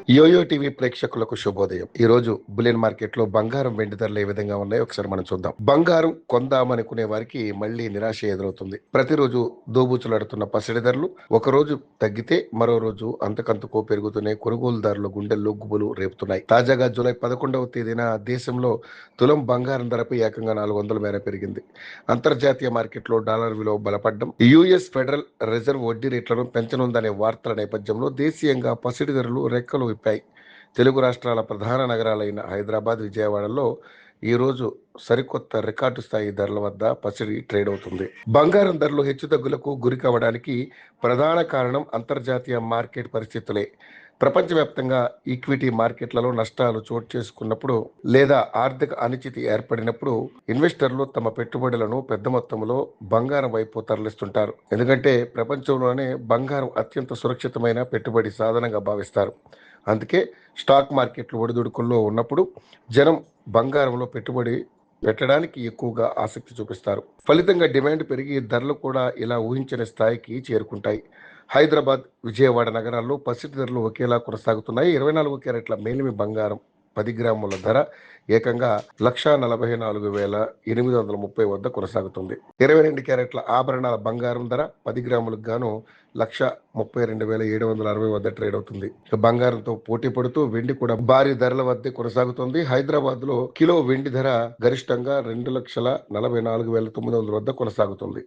Yo-yo TV ప్రేక్షకులకు శుభోదయం. ఈ రోజు బులియన్ మార్కెట్ లో బంగారం వెండి ధరలు ఏ విధంగా ఉన్నాయో ఒకసారి మనం చూద్దాం. బంగారం కొందామనుకునే వారికి మళ్ళీ నిరాశ ఎదురవుతుంది. ప్రతిరోజు దోబూచులాడుతున్న పసిడి ధరలు ఒక రోజు తగ్గితే మరో రోజు అంతకంతకు పెరుగుతూనే కొనుగోలుదారుల గుండెల్లో గుబులు రేపుతున్నాయి. తాజాగా జూలై 11వ తేదీన దేశంలో తులం బంగారం ధరపై ఏకంగా 400 మేర పెరిగింది. అంతర్జాతీయ మార్కెట్లో డాలర్ విలువ బలపడ్డం, యుఎస్ ఫెడరల్ రిజర్వ్ వడ్డీ రేట్లను పెంచనుందనే వార్తల నేపథ్యంలో దేశీయంగా పసిడి ధరలు రెక్కలు విప్పాయి. తెలుగు రాష్ట్రాల ప్రధాన నగరాలైన హైదరాబాద్, విజయవాడలో ఈరోజు సరికొత్త రికార్డు స్థాయి ధరల వద్ద పసిడి ట్రేడ్ అవుతుంది. బంగారం ధరలు హెచ్చుతగ్గులకు గురి కావడానికి ప్రధాన కారణం అంతర్జాతీయ మార్కెట్ పరిస్థితులే. ప్రపంచవ్యాప్తంగా ఈక్విటీ మార్కెట్లలో నష్టాలు చోటు చేసుకున్నప్పుడు లేదా ఆర్థిక అనిశ్చితి ఏర్పడినప్పుడు ఇన్వెస్టర్లు తమ పెట్టుబడులను పెద్ద మొత్తంలో బంగారం వైపు తరలిస్తుంటారు. ఎందుకంటే ప్రపంచంలోనే బంగారం అత్యంత సురక్షితమైన పెట్టుబడి సాధనంగా భావిస్తారు. అందుకే స్టాక్ మార్కెట్లు ఒడిదుడుకుల్లో ఉన్నప్పుడు జనం బంగారంలో పెట్టుబడి పెట్టడానికి ఎక్కువగా ఆసక్తి చూపిస్తారు. ఫలితంగా డిమాండ్ పెరిగి ధరలు కూడా ఇలా ఊహించని స్థాయికి చేరుకుంటాయి. హైదరాబాద్, విజయవాడ నగరాల్లో పసిడి ధరలు ఒకేలా కొనసాగుతున్నాయి. 24 క్యారెట్ల మేలిమి బంగారం 10 గ్రాముల ధర ఏకంగా 1,44,830 వద్ద కొనసాగుతుంది. 22 క్యారెట్ల ఆభరణాల బంగారం ధర 10 గ్రాములకు గాను 1,32,760 వద్ద ట్రేడ్ అవుతుంది. బంగారంతో పోటీ పడుతూ వెండి కూడా భారీ ధరల వద్దే కొనసాగుతుంది. హైదరాబాద్ లో కిలో వెండి ధర గరిష్టంగా 2,44,900 వద్ద కొనసాగుతుంది.